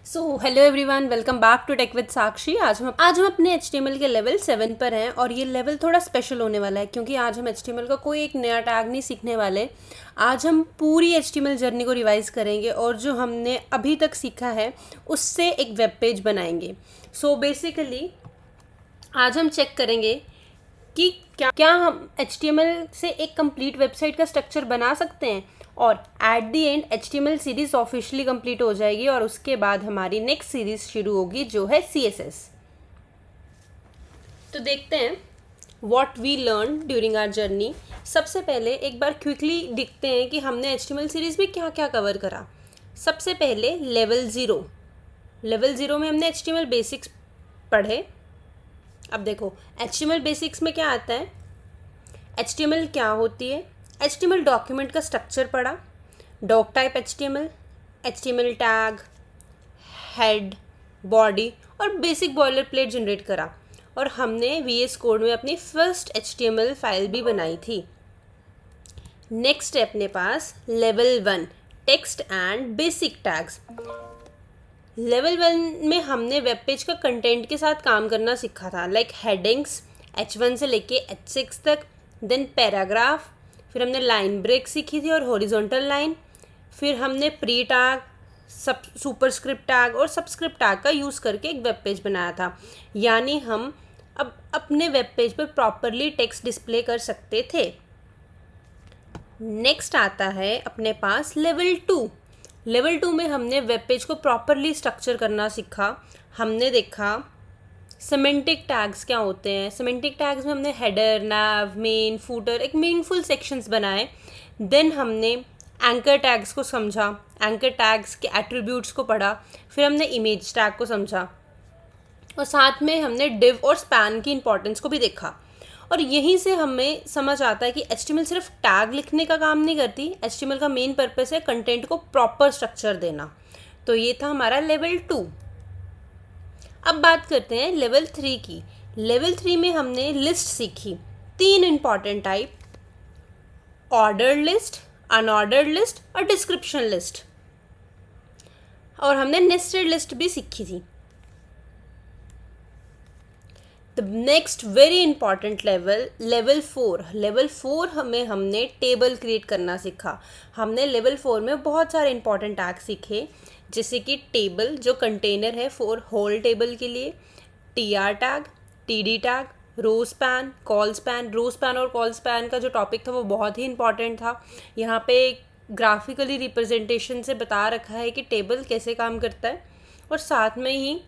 So hello everyone, welcome back to Tech with Sakshi. आज हम अपने HTML के लेवल 7 पर हैं और ये लेवल थोड़ा स्पेशल होने वाला है क्योंकि आज हम HTML का कोई एक नया टैग नहीं सीखने वाले। आज हम पूरी HTML जर्नी को रिवाइज करेंगे और जो हमने अभी तक सीखा है उससे एक वेब पेज बनाएंगे। सो बेसिकली आज हम चेक करेंगे कि क्या हम HTML से एक कंप्लीट वेबसाइट का स्ट्रक्चर बना सकते हैं और at the end HTML series officially complete हो जाएगी और उसके बाद हमारी नेक्स्ट सीरीज शुरू होगी जो है CSS। तो देखते हैं what we learn during our journey. सबसे पहले एक बार क्विकली देखते हैं कि हमने HTML सीरीज में क्या क्या कवर करा। सबसे पहले लेवल ज़ीरो में हमने HTML बेसिक्स पढ़े। अब देखो HTML बेसिक्स में क्या आता है, HTML क्या होती है, HTML डॉक्यूमेंट का स्ट्रक्चर पढ़ा, doctype HTML tag, head, body और बेसिक बॉयलर प्लेट जनरेट करा और हमने VS कोड में अपनी फर्स्ट HTML फाइल भी बनाई थी। नेक्स्ट है अपने पास level 1 text and basic tags. Level 1 में हमने वेब पेज का कंटेंट के साथ काम करना सीखा था, लाइक हेडिंग्स H1 से लेके H6 तक, देन पैराग्राफ, फिर हमने लाइन ब्रेक सीखी थी और हॉरिजॉन्टल लाइन, फिर हमने प्री टैग, सुपरस्क्रिप्ट टैग और सबस्क्रिप्ट टैग का यूज़ करके एक वेब पेज बनाया था। यानी हम अब अपने वेब पेज पर प्रॉपरली टेक्स्ट डिस्प्ले कर सकते थे। नेक्स्ट आता है अपने पास लेवल 2 में हमने वेब पेज को प्रॉपरली स्ट्रक्चर करना सीखा। हमने देखा सिमेंटिक टैग्स क्या होते हैं। सिमेंटिक टैग्स में हमने हेडर, नैव, मेन, फूटर, एक मीनिंगफुल सेक्शंस बनाए। देन हमने एंकर टैग्स को समझा, एंकर टैग्स के एट्रीब्यूट्स को पढ़ा, फिर हमने इमेज टैग को समझा और साथ में हमने डिव और स्पैन की इंपॉर्टेंस को भी देखा। और यहीं से हमें समझ आता है कि HTML सिर्फ टैग लिखने का काम नहीं करती, HTML का मेन पर्पस है कंटेंट को प्रॉपर स्ट्रक्चर देना। तो ये था हमारा लेवल 2। अब बात करते हैं लेवल 3 की। लेवल 3 में हमने लिस्ट सीखी, 3 important type, ordered list, unordered list और डिस्क्रिप्शन लिस्ट, और हमने नेस्टेड लिस्ट भी सीखी थी। The next very important level 4 में हमने टेबल क्रिएट करना सीखा। हमने लेवल 4 में बहुत सारे इंपॉर्टेंट टैग सीखे, जैसे कि टेबल जो कंटेनर है फॉर होल टेबल के लिए, TR tag, TD tag, row span, col span. Row span और कॉल स्पैन का जो टॉपिक था वो बहुत ही इंपॉर्टेंट था। यहाँ पे ग्राफिकली रिप्रेजेंटेशन से बता रखा है कि टेबल कैसे काम करता है और साथ में ही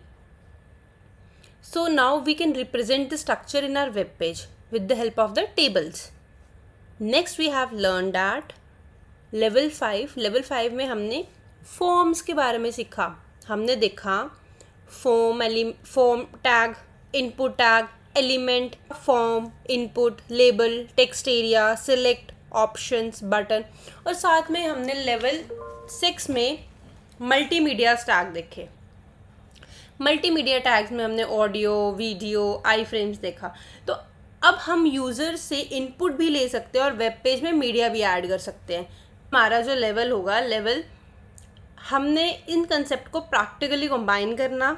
so now we can represent the structure in our web page with the help of the tables. Next we have learned that level 5 में हमने फॉर्म्स के बारे में सीखा। हमने देखा form tag, input tag, element, form, input, label, text area, select, options, button, और साथ में हमने लेवल 6 में मल्टीमीडिया टैग देखे। मल्टीमीडिया टैग्स में हमने ऑडियो, वीडियो, आई फ्रेम्स देखा। तो अब हम यूज़र से इनपुट भी ले सकते हैं और वेब पेज में मीडिया भी ऐड कर सकते हैं। हमारा जो लेवल होगा, हमने इन कंसेप्ट को प्रैक्टिकली कंबाइन करना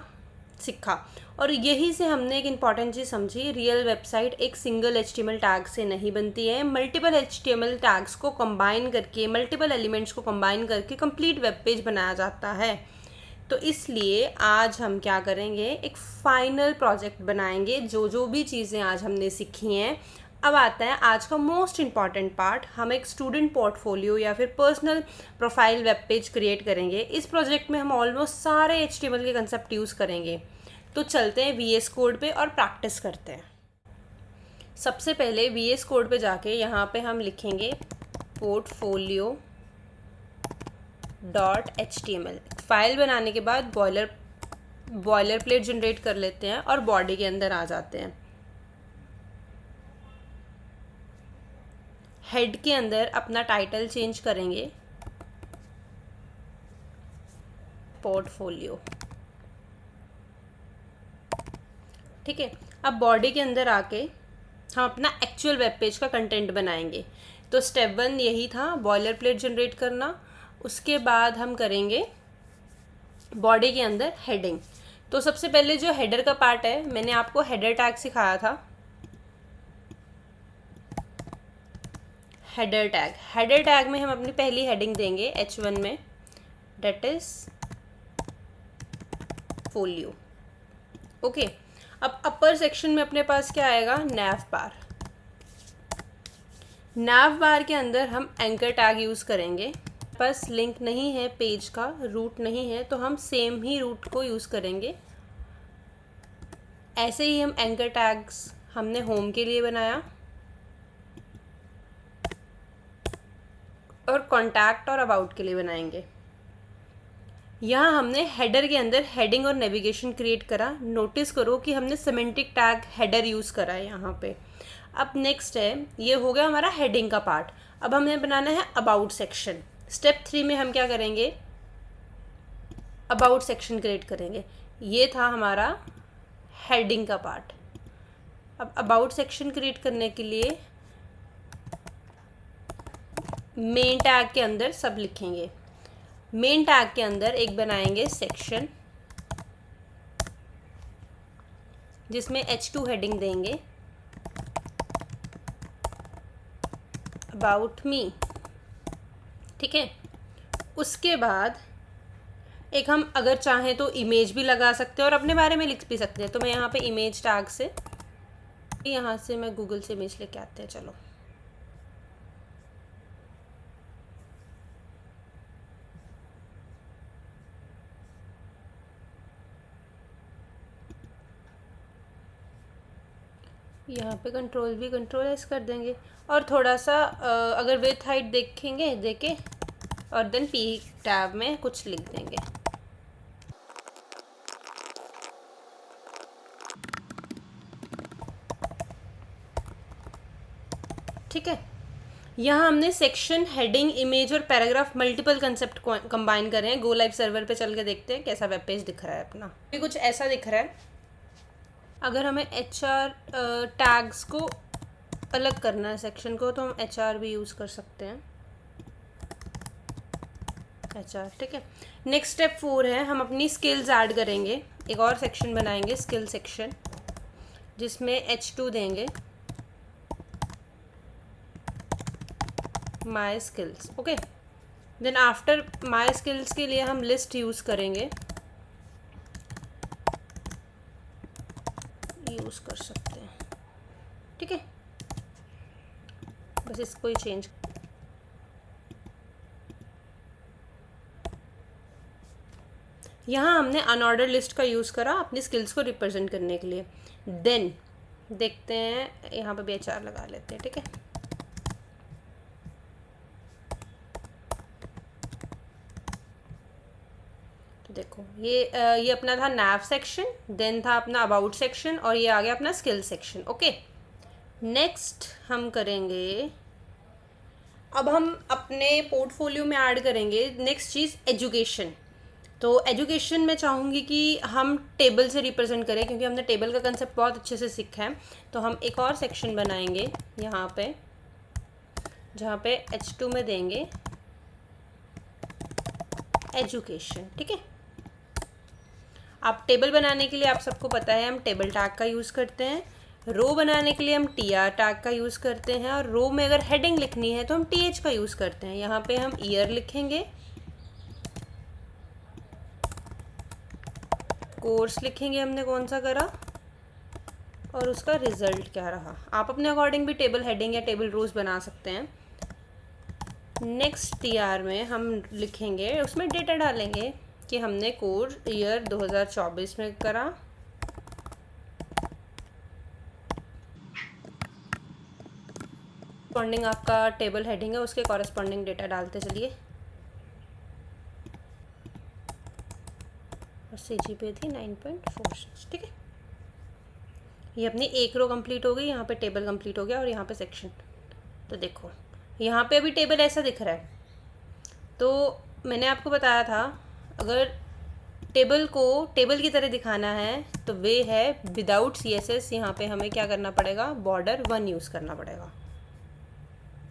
सीखा और यही से हमने एक इम्पॉर्टेंट चीज़ समझी, रियल वेबसाइट एक सिंगल HTML टैग से नहीं बनती है। मल्टीपल HTML टैग्स को कंबाइन करके, मल्टीपल एलिमेंट्स को कंबाइन करके कंप्लीट वेब पेज बनाया जाता है। तो इसलिए आज हम क्या करेंगे, एक फाइनल प्रोजेक्ट बनाएंगे जो भी चीज़ें आज हमने सीखी हैं। अब आता है आज का मोस्ट इम्पॉर्टेंट पार्ट, हम एक स्टूडेंट पोर्टफोलियो या फिर personal profile web page create करेंगे। इस प्रोजेक्ट में हम ऑलमोस्ट सारे HTML के कंसेप्ट यूज़ करेंगे। तो चलते हैं VS कोड पे और प्रैक्टिस करते हैं। सबसे पहले VS कोड पे जाके यहाँ पे हम लिखेंगे portfolio.html। फाइल बनाने के बाद बॉयलर प्लेट जनरेट कर लेते हैं और बॉडी के अंदर आ जाते हैं। हेड के अंदर अपना टाइटल चेंज करेंगे, पोर्टफोलियो। ठीक है, अब बॉडी के अंदर आके हम अपना एक्चुअल वेब पेज का कंटेंट बनाएंगे। तो स्टेप 1 यही था, बॉयलर प्लेट जनरेट करना। उसके बाद हम करेंगे बॉडी के अंदर हेडिंग। तो सबसे पहले जो हेडर का पार्ट है, मैंने आपको हेडर टैग सिखाया था। हेडर टैग में हम अपनी पहली हेडिंग देंगे H1 में, डेट इज फोलियो। ओके, अब अपर सेक्शन में अपने पास क्या आएगा, नैव बार। नैव बार के अंदर हम एंकर टैग यूज़ करेंगे। बस लिंक नहीं है पेज का, रूट नहीं है, तो हम सेम ही रूट को यूज़ करेंगे। ऐसे ही हम एंकर टैग्स हमने होम के लिए बनाया और कॉन्टैक्ट और अबाउट के लिए बनाएंगे। यहाँ हमने हेडर के अंदर हेडिंग और नेविगेशन क्रिएट करा। नोटिस करो कि हमने सिमेंटिक टैग हेडर यूज़ करा है यहाँ पे। अब नेक्स्ट है, ये हो गया हमारा हेडिंग का पार्ट। अब हमें बनाना है अबाउट सेक्शन। स्टेप 3 में हम क्या करेंगे, अबाउट सेक्शन क्रिएट करेंगे। ये था हमारा हेडिंग का पार्ट। अब अबाउट सेक्शन क्रिएट करने के लिए मेन टैग के अंदर सब लिखेंगे। मेन टैग के अंदर एक बनाएंगे सेक्शन जिसमें H2 हेडिंग देंगे, अबाउट मी। ठीक है, उसके बाद एक हम अगर चाहें तो इमेज भी लगा सकते हैं और अपने बारे में लिख भी सकते हैं। तो मैं यहाँ पे इमेज टैग से, यहाँ से मैं गूगल से इमेज लेके आते हैं। चलो, यहाँ पे कंट्रोल V कंट्रोल S कर देंगे और थोड़ा सा अगर विड्थ हाइट देके और देन P टैब में कुछ लिख देंगे। ठीक है, यहाँ हमने सेक्शन, हेडिंग, इमेज और पैराग्राफ मल्टीपल कंसेप्ट कंबाइन कर रहे हैं। गो लाइव सर्वर पे चल के देखते हैं कैसा वेब पेज दिख रहा है अपना। ये कुछ ऐसा दिख रहा है। अगर हमें HR टैग्स को अलग करना है सेक्शन को, तो हम HR भी यूज़ कर सकते हैं, HR। ठीक है, नेक्स्ट स्टेप 4 है, हम अपनी स्किल्स ऐड करेंगे। एक और सेक्शन बनाएंगे, स्किल सेक्शन, जिसमें H2 देंगे, my skills. Okay, then after my skills के लिए हम लिस्ट यूज़ करेंगे, यूज़ कर सकते हैं। ठीक है, बस इसको ही चेंज। यहाँ हमने अनऑर्डर लिस्ट का यूज़ करा अपनी स्किल्स को रिप्रेजेंट करने के लिए। देन देखते हैं, यहाँ पे भी HR लगा लेते हैं। ठीक है, तो देखो ये अपना था नैव सेक्शन, देन था अपना अबाउट सेक्शन और ये आ गया अपना स्किल सेक्शन। ओके, नेक्स्ट हम करेंगे, अब हम अपने पोर्टफोलियो में ऐड करेंगे नेक्स्ट चीज़, एजुकेशन। तो एजुकेशन में चाहूँगी कि हम टेबल से रिप्रेजेंट करें, क्योंकि हमने टेबल का कंसेप्ट बहुत अच्छे से सीखा है। तो हम एक और सेक्शन बनाएंगे यहाँ पे, जहाँ पे H2 में देंगे एजुकेशन। ठीक है, आप टेबल बनाने के लिए, आप सबको पता है, हम टेबल टैग का यूज़ करते हैं। रो बनाने के लिए हम TR टैग का यूज़ करते हैं और रो में अगर हेडिंग लिखनी है तो हम TH का यूज़ करते हैं। यहाँ पे हम ईयर लिखेंगे, कोर्स लिखेंगे हमने कौन सा करा और उसका रिजल्ट क्या रहा। आप अपने अकॉर्डिंग भी टेबल हेडिंग या टेबल रोज बना सकते हैं। नेक्स्ट TR में हम लिखेंगे, उसमें डेटा डालेंगे कि हमने कोर्स ईयर 2024 में करा, कॉरेस्पॉन्डिंग आपका टेबल हेडिंग है उसके कॉरेस्पॉन्डिंग डेटा डालते चलिए। और CGPA थी 9.46। ठीक है, ये अपनी एक रो कंप्लीट हो गई, यहाँ पे टेबल कंप्लीट हो गया और यहाँ पे सेक्शन। तो देखो यहाँ पे अभी टेबल ऐसा दिख रहा है। तो मैंने आपको बताया था, अगर टेबल को टेबल की तरह दिखाना है तो वे है विदाउट CSS। यहाँ पे हमें क्या करना पड़ेगा, बॉर्डर 1 यूज़ करना पड़ेगा।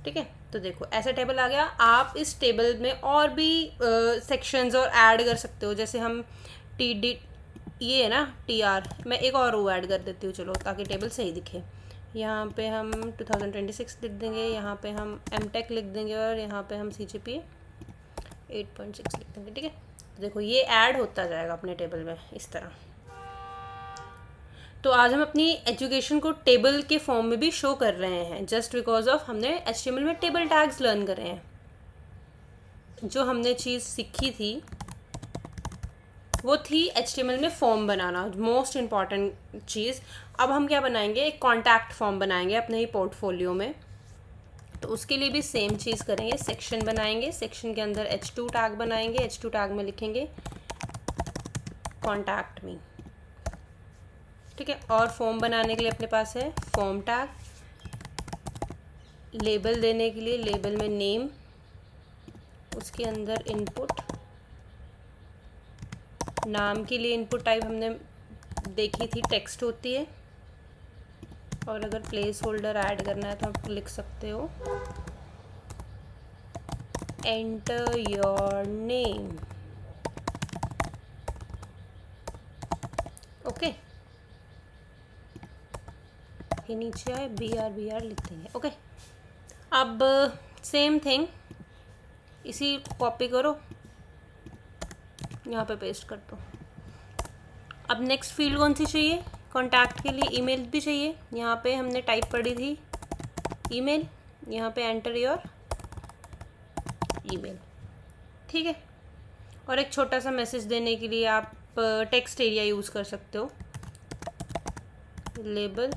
ठीक है, तो देखो ऐसा टेबल आ गया। आप इस टेबल में और भी सेक्शंस और ऐड कर सकते हो, जैसे हम टी डी, ये है ना TR, मैं एक और वो ऐड कर देती हूँ चलो, ताकि टेबल सही दिखे। यहाँ पे हम 2026 लिख देंगे, यहाँ पे हम MTech लिख देंगे, और यहाँ पे हम CGPA 8.6 लिख देंगे। ठीक है, तो देखो ये ऐड होता जाएगा अपने टेबल में इस तरह। तो आज हम अपनी एजुकेशन को टेबल के फॉर्म में भी शो कर रहे हैं, जस्ट बिकॉज ऑफ हमने HTML में टेबल टैग्स लर्न करे हैं। जो हमने चीज़ सीखी थी वो थी HTML में फॉर्म बनाना, मोस्ट इम्पॉर्टेंट चीज़। अब हम क्या बनाएंगे, एक कॉन्टैक्ट फॉर्म बनाएंगे अपने ही पोर्टफोलियो में। तो उसके लिए भी सेम चीज़ करेंगे, सेक्शन बनाएंगे, सेक्शन के अंदर H2 टैग बनाएंगे, H2 टैग में लिखेंगे कॉन्टैक्ट मी। ठीक है, और फॉर्म बनाने के लिए अपने पास है फॉर्म टैग, लेबल देने के लिए लेबल में नेम, उसके अंदर इनपुट, नाम के लिए इनपुट टाइप हमने देखी थी टेक्स्ट होती है, और अगर प्लेस होल्डर ऐड करना है तो आप लिख सकते हो एंटर योर नेम। ओके, ये नीचे आए BR लिख देंगे। ओके, अब सेम थिंग इसी कॉपी करो, यहाँ पे पेस्ट कर दो। अब नेक्स्ट फील्ड कौन सी चाहिए, कॉन्टैक्ट के लिए ईमेल भी चाहिए। यहाँ पे हमने टाइप पढ़ी थी ईमेल, यहाँ पे एंटर योर ईमेल। ठीक है, और एक छोटा सा मैसेज देने के लिए आप टेक्स्ट एरिया यूज़ कर सकते हो, लेबल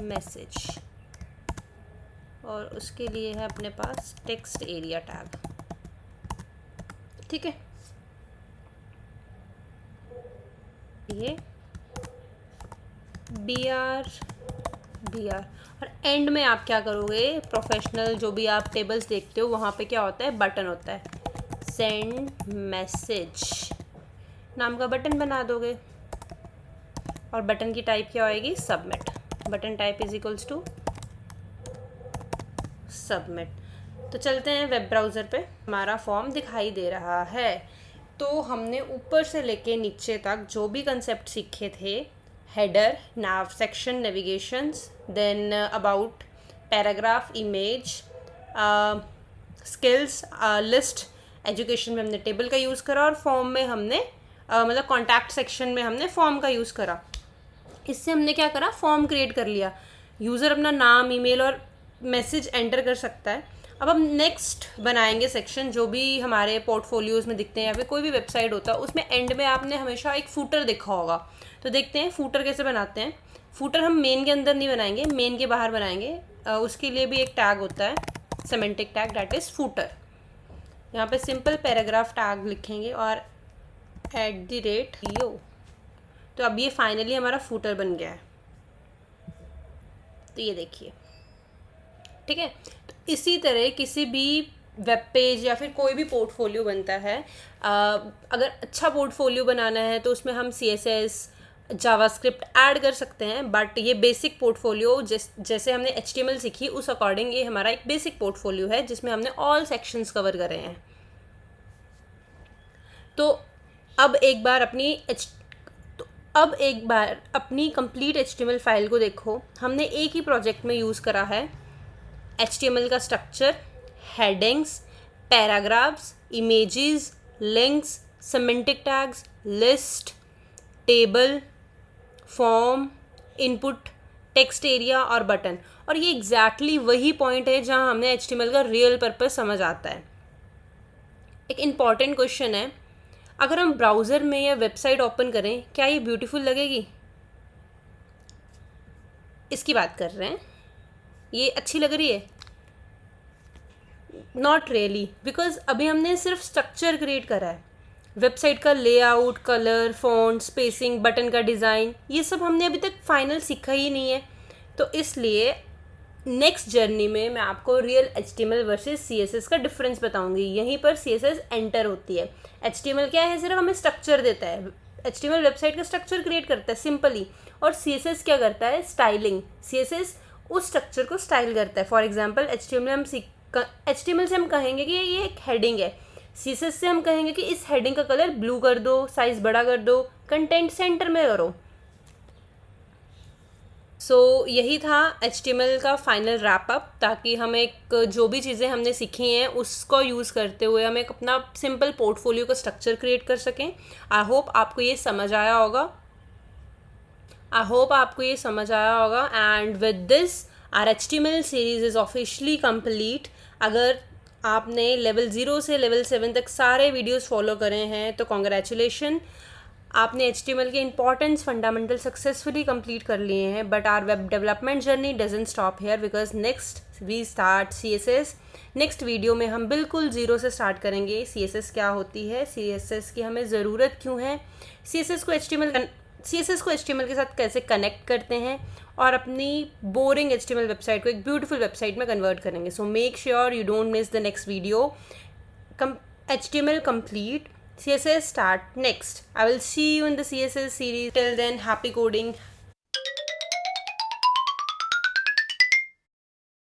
मैसेज, और उसके लिए है अपने पास टेक्स्ट एरिया टैग। ठीक है, ये BR, और एंड में आप क्या करोगे, प्रोफेशनल जो भी आप टेबल्स देखते हो वहाँ पे क्या होता है, बटन होता है, सेंड मैसेज नाम का बटन बना दोगे, और बटन की टाइप क्या होएगी, submit. Button type is equals to submit. तो चलते हैं वेब ब्राउज़र पे, हमारा फॉर्म दिखाई दे रहा है। तो हमने ऊपर से लेके नीचे तक जो भी कंसेप्ट सीखे थे, header, nav section, navigations, then about, paragraph, image, skills, list, education में हमने टेबल का यूज़ करा, और फॉर्म में हमने मतलब कॉन्टैक्ट सेक्शन में हमने फॉर्म का यूज़ करा। इससे हमने क्या करा, फॉर्म क्रिएट कर लिया। यूज़र अपना नाम, ईमेल और मैसेज एंटर कर सकता है। अब हम नेक्स्ट बनाएंगे सेक्शन, जो भी हमारे पोर्टफोलियोज़ में दिखते हैं या फिर कोई भी वेबसाइट होता है, उसमें एंड में आपने हमेशा एक फूटर देखा होगा। तो देखते हैं फूटर कैसे बनाते हैं। फूटर हम मेन के अंदर नहीं बनाएंगे, मेन के बाहर बनाएंगे। उसके लिए भी एक टैग होता है, semantic tag, that is footer. यहाँ पे सिंपल पैराग्राफ टैग लिखेंगे और @ यो। तो अब ये फाइनली हमारा फूटर बन गया है। तो ये देखिए, ठीक है। तो इसी तरह किसी भी वेब पेज या फिर कोई भी पोर्टफोलियो बनता है, अगर अच्छा पोर्टफोलियो बनाना है तो उसमें हम CSS, जावास्क्रिप्ट ऐड कर सकते हैं। बट ये बेसिक पोर्टफोलियो जैसे हमने HTML सीखी उस अकॉर्डिंग ये हमारा एक बेसिक पोर्टफोलियो है, जिसमें हमने ऑल सेक्शंस कवर करे हैं। तो अब एक बार अपनी कंप्लीट HTML फाइल को देखो। हमने एक ही प्रोजेक्ट में यूज़ करा है HTML का structure, headings, paragraphs, images, links, semantic tags, list, table, form, input, text area और बटन। और ये एग्जैक्टली वही पॉइंट है जहाँ हमने HTML का रियल पर्पस समझ आता है। एक इम्पॉर्टेंट क्वेश्चन है, अगर हम ब्राउज़र में या वेबसाइट ओपन करें, क्या ये ब्यूटीफुल लगेगी? इसकी बात कर रहे हैं। ये अच्छी लग रही है? नॉट रियली, बिकॉज अभी हमने सिर्फ स्ट्रक्चर क्रिएट करा है। वेबसाइट का layout, colour, font, spacing, button का डिज़ाइन, ये सब हमने अभी तक फाइनल सीखा ही नहीं है। तो इसलिए नेक्स्ट जर्नी में मैं आपको रियल HTML वर्सेस CSS का डिफरेंस बताऊंगी। यहीं पर CSS एंटर होती है। HTML क्या है, सिर्फ हमें स्ट्रक्चर देता है। HTML वेबसाइट का स्ट्रक्चर क्रिएट करता है सिंपली, और CSS क्या करता है, स्टाइलिंग। CSS उस स्ट्रक्चर को स्टाइल करता है। फॉर एग्जांपल HTML से हम कहेंगे कि ये एक हेडिंग है, CSS से हम कहेंगे कि इस हेडिंग का कलर ब्लू कर दो, साइज बड़ा कर दो, कंटेंट सेंटर में करो। यही था HTML का फाइनल रैप अप, ताकि हम एक जो भी चीज़ें हमने सीखी हैं उसको यूज़ करते हुए हम एक अपना सिंपल पोर्टफोलियो का स्ट्रक्चर क्रिएट कर सकें। आई होप आपको ये समझ आया होगा। And with this our HTML series is officially complete. अगर आपने लेवल 0 से लेवल 7 तक सारे वीडियोस फॉलो करे हैं तो कॉन्ग्रेचुलेशन, आपने HTML के इंपॉर्टेंस फंडामेंटल सक्सेसफुली कंप्लीट कर लिए हैं। But our web development journey doesn't stop here, because next we start CSS। Next video में हम बिल्कुल ज़ीरो से स्टार्ट करेंगे। CSS क्या होती है, CSS की हमें ज़रूरत क्यों है, CSS को HTML के साथ कैसे कनेक्ट करते हैं, और अपनी बोरिंग HTML वेबसाइट को एक ब्यूटीफुल वेबसाइट में कन्वर्ट करेंगे। So make sure you don't miss the next video. HTML complete, CSS start next. I will see you in the CSS series. Till then, happy coding.